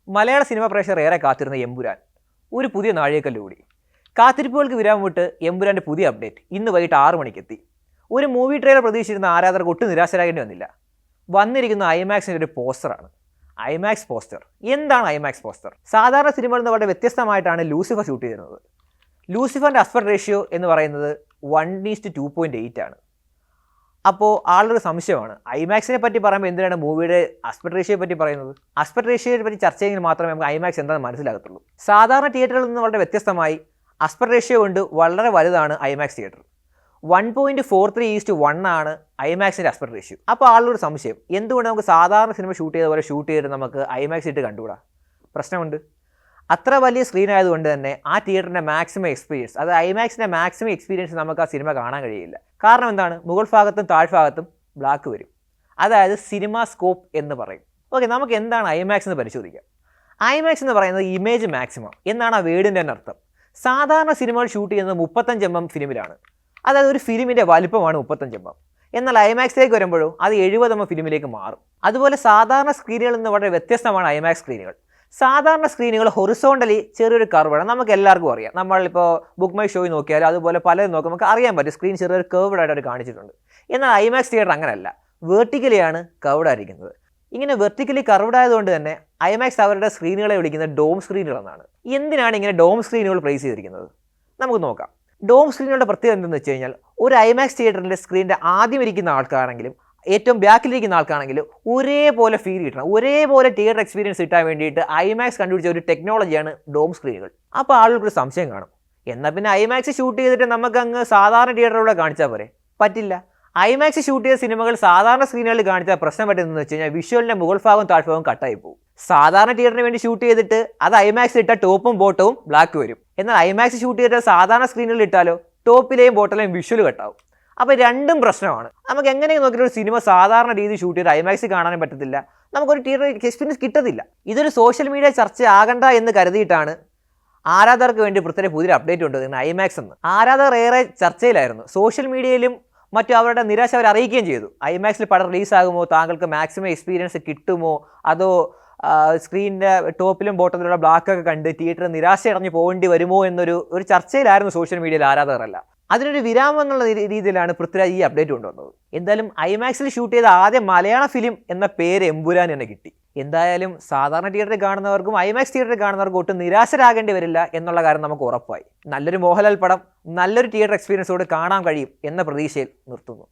മലയാള cinema പ്രേക്ഷകർ ഏറെ കാത്തിരുന്ന എമ്പുരാൻ ഒരു പുതിയ നാഴികക്കല്ലുകൂടി. കാത്തിരിപ്പുകൾക്ക് വിരാമം വിട്ട് എമ്പുരാൻ്റെ പുതിയ അപ്ഡേറ്റ് ഇന്ന് വൈകിട്ട് 6 മണിക്കെത്തി. ഒരു മൂവി ട്രെയിലർ പ്രതീക്ഷിച്ചിരുന്ന ആരാധകർക്ക് ഒട്ടും നിരാശരാകേണ്ടി വന്നില്ല. വന്നിരിക്കുന്ന ഐമാക്സിൻ്റെ ഒരു പോസ്റ്ററാണ്. IMAX poster. എന്താണ് ഐമാക്സ് പോസ്റ്റർ? സാധാരണ സിനിമകളിൽ നിന്ന് വളരെ വ്യത്യസ്തമായിട്ടാണ് ലൂസിഫർ ഷൂട്ട് ചെയ്തിരുന്നത്. ലൂസിഫറിൻ്റെ ആസ്പെക്ട് റേഷ്യോ എന്ന് പറയുന്നത് 1:2.8 ആണ്. അപ്പോൾ ആളൊരു സംശയമാണ്, ഐമാക്സിനെ പറ്റി പറയുമ്പോൾ എന്തിനാണ് മൂവിയുടെ ആസ്പെക്ട് റേഷ്യോയെ പറ്റി പറയുന്നത്? ആസ്പെക്ട് റേഷ്യോയെ പറ്റി ചർച്ച ചെയ്യെങ്കിൽ മാത്രമേ നമുക്ക് ഐമാക്സ് എന്താണെന്ന് മനസ്സിലാകത്തുള്ളൂ. സാധാരണ തിയേറ്ററുകളിൽ നിന്ന് വളരെ വ്യത്യസ്തമായി ആസ്പെക്ട് റേഷ്യോ കൊണ്ട് വളരെ വലുതാണ് ഐമാക്സ് തിയേറ്റർ. 1.43:1 ആണ് ഐമാക്സിൻ്റെ ആസ്പെക്ട് റേഷ്യോ. അപ്പോൾ ആളൊരു സംശയം, എന്തുകൊണ്ട് നമുക്ക് സാധാരണ സിനിമ ഷൂട്ട് ചെയ്ത പോലെ ഷൂട്ട് ചെയ്തിട്ട് നമുക്ക് ഐമാക്സ് ഇട്ട് കണ്ടുകൂടാ? പ്രശ്നമുണ്ട്. അത്ര വലിയ സ്ക്രീൻ ആയതുകൊണ്ട് തന്നെ ആ തിയേറ്ററിൻ്റെ മാക്സിമം എക്സ്പീരിയൻസ്, അത് ഐമാക്സിൻ്റെ മാക്സിമം എക്സ്പീരിയൻസ് നമുക്ക് ആ സിനിമ കാണാൻ കഴിയില്ല. കാരണം എന്താണ്? മുകൾ ഭാഗത്തും താഴ്ഭാഗത്തും ബ്ലാക്ക് വരും. അതായത് സിനിമ സ്കോപ്പ് എന്ന് പറയും. ഓക്കെ, നമുക്ക് എന്താണ് ഐമാക്സ് എന്ന് പരിശോധിക്കാം. ഐമാക്സ് എന്ന് പറയുന്നത് ഇമേജ് മാക്സിമം എന്നാണ് ആ വേർഡിൻ്റെ തന്നെ അർത്ഥം. സാധാരണ സിനിമകൾ ഷൂട്ട് ചെയ്യുന്നത് 35 mm ഫിലിമിലാണ്. അതായത് ഒരു ഫിലിമിൻ്റെ വലിപ്പമാണ് 35 mm. എന്നാൽ ഐമാക്സിലേക്ക് വരുമ്പോഴോ അത് 70 mm ഫിലിമിലേക്ക് മാറും. അതുപോലെ സാധാരണ സ്ക്രീനുകളിൽ നിന്ന് വളരെ വ്യത്യസ്തമാണ് ഐമാക്സ് സ്ക്രീനുകൾ. സാധാരണ സ്ക്രീനുകൾ ഹൊറിസോണ്ടലി ചെറിയൊരു കർവാണ്, നമുക്ക് എല്ലാവർക്കും അറിയാം. നമ്മളിപ്പോൾ ബുക്ക് മൈ ഷോയിൽ നോക്കിയാൽ അതുപോലെ പലരും നോക്കുമ്പോൾ നമുക്ക് അറിയാൻ പറ്റും സ്ക്രീൻ ചെറിയൊരു കർവ്ഡായിട്ട് അവർ കാണിച്ചിട്ടുണ്ട്. എന്നാൽ ഐമാക്സ് തിയേറ്റർ അങ്ങനെയല്ല, വെർട്ടിക്കലിയാണ് കർവ്ഡായിരിക്കുന്നത്. ഇങ്ങനെ വെർട്ടിക്കലി കർവ്ഡ് ആയതുകൊണ്ട് തന്നെ ഐമാക്സ് അവരുടെ സ്ക്രീനുകളെ വിളിക്കുന്നത് ഡോം സ്ക്രീനുകൾ എന്നാണ്. എന്തിനാണ് ഇങ്ങനെ ഡോം സ്ക്രീനുകൾ പ്ലേസ് ചെയ്തിരിക്കുന്നത്? നമുക്ക് നോക്കാം. ഡോം സ്ക്രീനുകളുടെ പ്രത്യേകത എന്തെന്ന് വെച്ച് കഴിഞ്ഞാൽ, ഒരു ഐമാക്സ് തിയേറ്ററിൻ്റെ സ്ക്രീനിൻ്റെ ആദ്യം ഇരിക്കുന്ന ആൾക്കാരാണെങ്കിലും ഏറ്റവും ബാക്കിലിരിക്കുന്ന ആൾക്കാണെങ്കിലും ഒരേപോലെ ഫീൽ കിട്ടണം, ഒരേപോലെ തിയേറ്റർ എക്സ്പീരിയൻസ് കിട്ടാൻ വേണ്ടിയിട്ട് ഐമാക്സ് കണ്ടുപിടിച്ച ഒരു ടെക്നോളജിയാണ് ഡോം സ്ക്രീനുകൾ. അപ്പോൾ ആളുകൾക്കൊരു സംശയം കാണും, എന്നാൽ പിന്നെ ഐമാക്സ് ഷൂട്ട് ചെയ്തിട്ട് നമുക്ക് അങ്ങ് സാധാരണ തിയേറ്ററിലൂടെ കാണിച്ചാൽ പോരെ? പറ്റില്ല. ഐമാക്സ് ഷൂട്ട് ചെയ്ത സിനിമകൾ സാധാരണ സ്ക്രീനുകളിൽ കാണിച്ചാൽ പ്രശ്നം പറ്റുന്നതെന്ന് വെച്ച് കഴിഞ്ഞാൽ വിഷ്വലിൻ്റെ മുകൾ ഭാഗവും താഴ്ഭാഗവും കട്ടായി പോകും. സാധാരണ തിയേറ്ററിന് വേണ്ടി ഷൂട്ട് ചെയ്തിട്ട് അത് ഐമാക്സ് ഇട്ടാൽ ടോപ്പും ബോട്ടവും ബ്ലാക്ക് വരും. എന്നാൽ ഐമാക്സ് ഷൂട്ട് ചെയ്തിട്ട് സാധാരണ സ്ക്രീനുകളിൽ ഇട്ടാലോ ടോപ്പിലെയും ബോട്ടലെയും വിഷ്വൽ കട്ടാവും. അപ്പോൾ രണ്ടും പ്രശ്നമാണ്. നമുക്ക് എങ്ങനെയും നോക്കിയിട്ട് ഒരു സിനിമ സാധാരണ രീതിയിൽ ഷൂട്ട് ചെയ്ത് ഐമാക്സിൽ കാണാനും പറ്റത്തില്ല, നമുക്കൊരു തിയേറ്റർ എക്സ്പീരിയൻസ് കിട്ടത്തില്ല. ഇതൊരു സോഷ്യൽ മീഡിയ ചർച്ച ആകണ്ട എന്ന് കരുതിയിട്ടാണ് ആരാധകർക്ക് വേണ്ടി പ്രത്യേക പുതിയൊരു അപ്ഡേറ്റ് ഉണ്ട് ഐമാക്സ് എന്ന്. ആരാധകർ ഏറെ ചർച്ചയിലായിരുന്നു. സോഷ്യൽ മീഡിയയിലും മറ്റും അവരുടെ നിരാശ അവർ അറിയിക്കുകയും ചെയ്തു. ഐമാക്സിൽ പടം റിലീസാകുമോ, താങ്കൾക്ക് മാക്സിമം എക്സ്പീരിയൻസ് കിട്ടുമോ, അതോ സ്ക്രീനിൻ്റെ ടോപ്പിലും ബോട്ടത്തിലുള്ള ബ്ലാക്കൊക്കെ കണ്ട് തിയേറ്റർ നിരാശയടഞ്ഞ് പോകേണ്ടി വരുമോ എന്നൊരു ചർച്ചയിലായിരുന്നു സോഷ്യൽ മീഡിയയിൽ ആരാധകരല്ല. അതിനൊരു വിരാമം എന്നുള്ള രീതിയിലാണ് പൃഥ്വിരാജ് ഈ അപ്ഡേറ്റ് കൊണ്ടുവന്നത്. എന്തായാലും ഐമാക്സിൽ ഷൂട്ട് ചെയ്ത ആദ്യ മലയാള ഫിലിം എന്ന പേര് എമ്പുരാൻ തന്നെ കിട്ടി. എന്തായാലും സാധാരണ തിയേറ്ററിൽ കാണുന്നവർക്കും ഐമാക്സ് തിയേറ്ററിൽ കാണുന്നവർക്കും ഒട്ടും നിരാശരാകേണ്ടി വരില്ല എന്നുള്ള കാര്യം നമുക്ക് ഉറപ്പായി. നല്ലൊരു മോഹൻലാൽ പടം നല്ലൊരു തിയേറ്റർ എക്സ്പീരിയൻസോട് കാണാൻ കഴിയും എന്ന പ്രതീക്ഷയിൽ നിർത്തുന്നു.